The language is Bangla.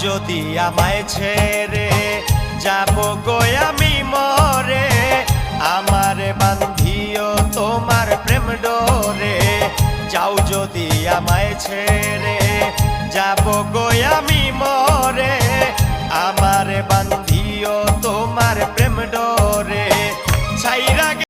যদি আমায় ছেড়ে যাব গো আমি মরে, আমার বান্ধিও তোমার প্রেম ডোরে। যাও যদি আমায় ছেড়ে যাব গো আমি মরে, আমার বান্ধিও তোমার প্রেম ডোরে।